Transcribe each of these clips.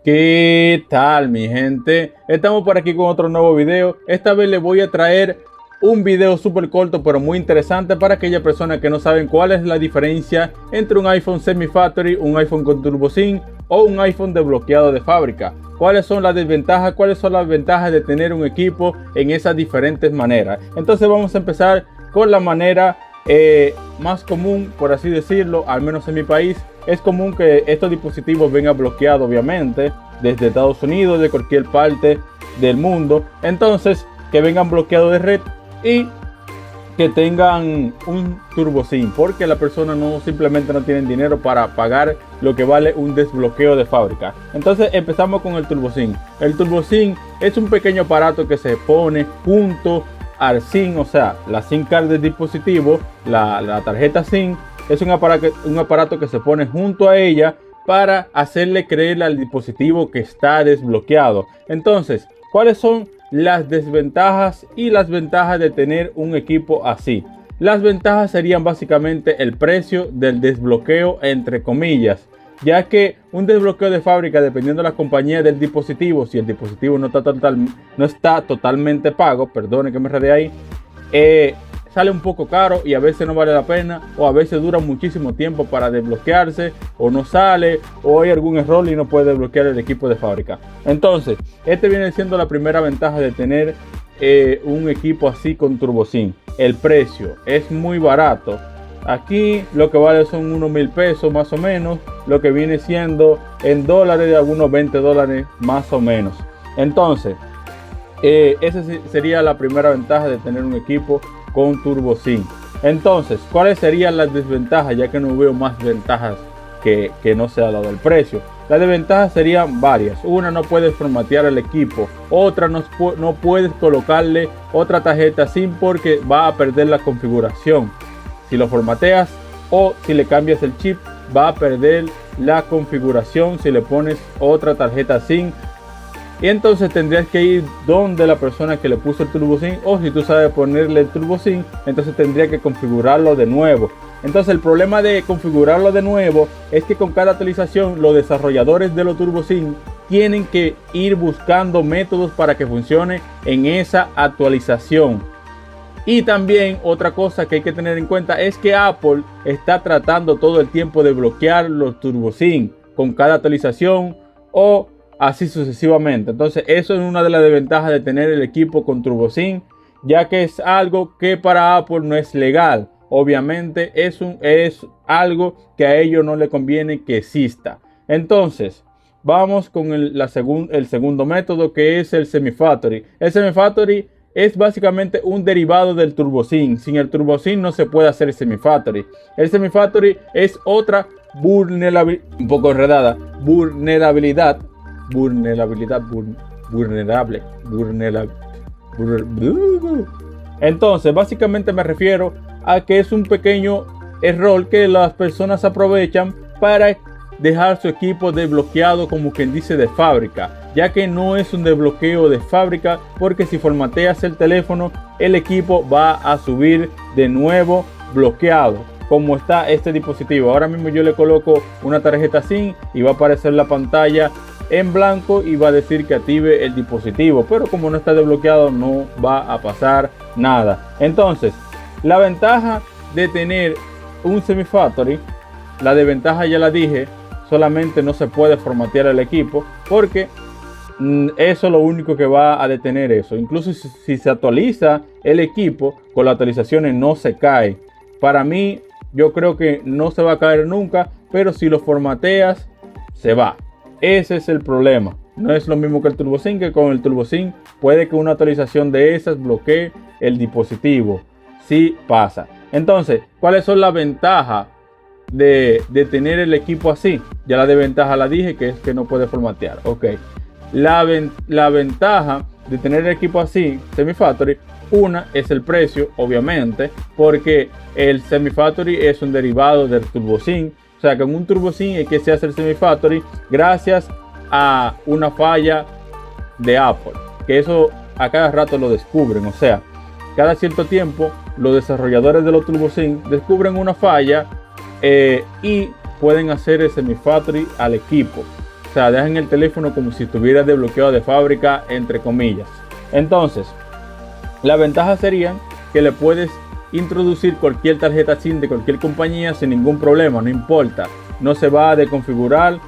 ¿Qué tal, mi gente? Estamos por aquí con otro nuevo video. Esta vez les voy a traer un video súper corto pero muy interesante para aquellas personas que no saben cuál es la diferencia entre un iPhone semi-factory, un iPhone con TurboSync o un iPhone desbloqueado de fábrica. ¿Cuáles son las desventajas? ¿Cuáles son las ventajas de tener un equipo en esas diferentes maneras? Entonces vamos a empezar con la manera más común, por así decirlo, al menos en mi país. Es común que estos dispositivos vengan bloqueados, obviamente, desde Estados Unidos, de cualquier parte del mundo. Entonces, que vengan bloqueados de red y que tengan un TurboSync, porque la persona simplemente no tiene dinero para pagar lo que vale un desbloqueo de fábrica. Entonces empezamos con el TurboSync. El TurboSync es un pequeño aparato que se pone junto al SIM, o sea, la SIM card del dispositivo, la tarjeta SIM. Es un aparato que se pone junto a ella para hacerle creer al dispositivo que está desbloqueado. Entonces, ¿cuáles son las desventajas y las ventajas de tener un equipo así? Las ventajas serían básicamente el precio del desbloqueo, entre comillas, ya que un desbloqueo de fábrica, dependiendo de la compañía del dispositivo, si el dispositivo no está totalmente pago, perdone que me redé ahí, sale un poco caro y a veces no vale la pena, o a veces dura muchísimo tiempo para desbloquearse, o no sale, o hay algún error y no puede desbloquear el equipo de fábrica. Entonces, este viene siendo la primera ventaja de tener un equipo así con TurboSync. El precio es muy barato. Aquí lo que vale son unos 1000 pesos más o menos, lo que viene siendo en dólares de algunos 20 dólares más o menos. Entonces, esa sería la primera ventaja de tener un equipo con TurboSync. Entonces, ¿cuáles serían las desventajas? Ya que no veo más ventajas que no sea lo del precio. Las desventajas serían varias. Una, no puedes formatear el equipo. Otra, no puedes colocarle otra tarjeta SIM porque va a perder la configuración. Si lo formateas o si le cambias el chip, va a perder la configuración si le pones otra tarjeta SIM. Y entonces tendrías que ir donde la persona que le puso el TurboSync, o si tú sabes ponerle el TurboSync, entonces tendría que configurarlo de nuevo. Entonces el problema de configurarlo de nuevo es que con cada actualización los desarrolladores de los TurboSync tienen que ir buscando métodos para que funcione en esa actualización. Y también otra cosa que hay que tener en cuenta es que Apple está tratando todo el tiempo de bloquear los TurboSync con cada actualización o así sucesivamente. Entonces eso es una de las desventajas de tener el equipo con TurboSync, ya que es algo que para Apple no es legal. Obviamente es algo que a ellos no le conviene que exista. Entonces vamos con el segundo método, que es el semi-factory. El semi-factory es básicamente un derivado del TurboSync. Sin el TurboSync no se puede hacer el semi-factory. El semi-factory es otra vulnerabilidad, un poco enredada, vulnerable. Entonces básicamente me refiero a que es un pequeño error que las personas aprovechan para dejar su equipo desbloqueado, como quien dice, de fábrica, ya que no es un desbloqueo de fábrica, porque si formateas el teléfono, el equipo va a subir de nuevo bloqueado, como está este dispositivo. Ahora mismo yo le coloco una tarjeta SIM y va a aparecer la pantalla en blanco y va a decir que active el dispositivo, pero como no está desbloqueado no va a pasar nada. Entonces, la ventaja de tener un semi-factory, la desventaja ya la dije, solamente no se puede formatear el equipo, porque eso es lo único que va a detener eso. Incluso si se actualiza el equipo, con las actualizaciones no se cae. Para mí, yo creo que no se va a caer nunca, pero si lo formateas, se va. Ese es el problema. No es lo mismo que el TurboSync, que con el TurboSync puede que una actualización de esas bloquee el dispositivo. Sí pasa. Entonces, ¿cuáles son las ventajas de tener el equipo así? Ya la desventaja la dije, que es que no puede formatear. Ok. La ventaja de tener el equipo así, semi-factory, una es el precio, obviamente, porque el semi-factory es un derivado del TurboSync. O sea, que en un TurboSync es que se hace el semi-factory gracias a una falla de Apple, que eso a cada rato lo descubren. O sea, cada cierto tiempo los desarrolladores de los TurboSync descubren una falla y pueden hacer el semi-factory al equipo. O sea, dejan el teléfono como si estuviera desbloqueado de fábrica, entre comillas. Entonces, la ventaja sería que le puedes introducir cualquier tarjeta SIM de cualquier compañía sin ningún problema, no importa. No se va a desconfigurar.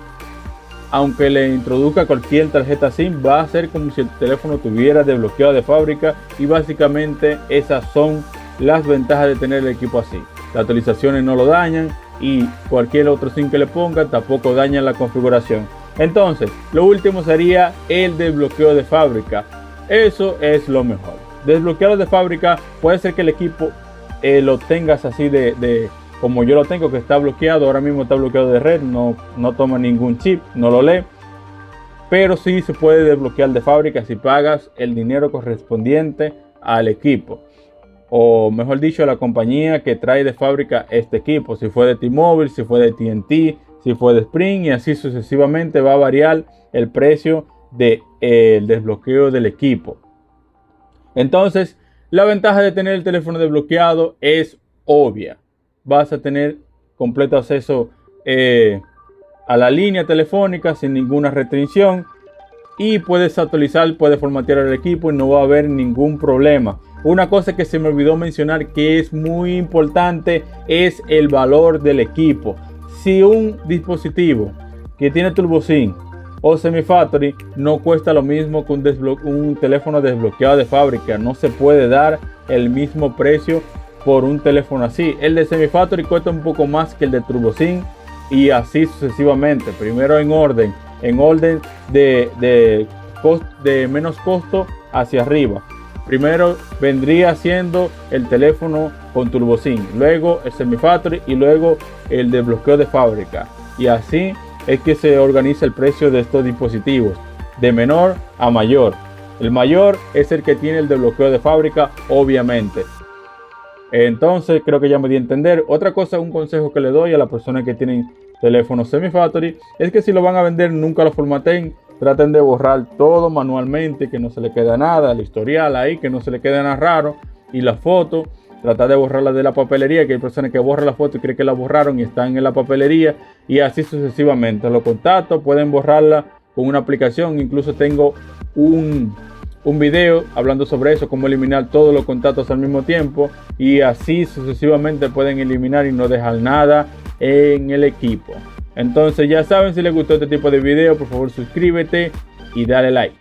Aunque le introduzca cualquier tarjeta SIM, va a ser como si el teléfono tuviera desbloqueado de fábrica. Y básicamente esas son las ventajas de tener el equipo así. Las actualizaciones no lo dañan y cualquier otro SIM que le pongan tampoco daña la configuración. Entonces, lo último sería el desbloqueo de fábrica. Eso es lo mejor. Desbloquearlo de fábrica puede ser que el equipo lo tengas así como yo lo tengo, que está bloqueado. Ahora mismo está bloqueado de red, no toma ningún chip, no lo lee. Pero sí se puede desbloquear de fábrica si pagas el dinero correspondiente al equipo. O mejor dicho, a la compañía que trae de fábrica este equipo. Si fue de T-Mobile, si fue de TNT, si fue de Sprint, y así sucesivamente va a variar el precio del desbloqueo del equipo. Entonces, la ventaja de tener el teléfono desbloqueado es obvia. Vas a tener completo acceso a la línea telefónica sin ninguna restricción. Y puedes actualizar, puedes formatear el equipo y no va a haber ningún problema. Una cosa que se me olvidó mencionar que es muy importante es el valor del equipo. Si un dispositivo que tiene Turbo SIM o Semi Factory no cuesta lo mismo que un teléfono desbloqueado de fábrica, no se puede dar el mismo precio por un teléfono así. El de Semi Factory cuesta un poco más que el de Turbo SIM y así sucesivamente. Primero en orden de menos costo hacia arriba. Primero vendría siendo el teléfono con Turbo SIM, luego el Semi Factory y luego el desbloqueo de fábrica. Y así es que se organiza el precio de estos dispositivos, de menor a mayor. El mayor es el que tiene el desbloqueo de fábrica, obviamente. Entonces creo que ya me di a entender. Otra cosa, un consejo que le doy a las personas que tienen teléfonos Semi Factory es que si lo van a vender nunca lo formateen. Traten de borrar todo manualmente, que no se le quede nada, el historial ahí, que no se le quede nada raro. Y la foto, tratar de borrarla de la papelería, que hay personas que borran la foto y creen que la borraron y están en la papelería. Y así sucesivamente. Los contactos pueden borrarla con una aplicación. Incluso tengo un video hablando sobre eso, cómo eliminar todos los contactos al mismo tiempo. Y así sucesivamente pueden eliminar y no dejar nada en el equipo. Entonces ya saben, si les gustó este tipo de video, por favor suscríbete y dale like.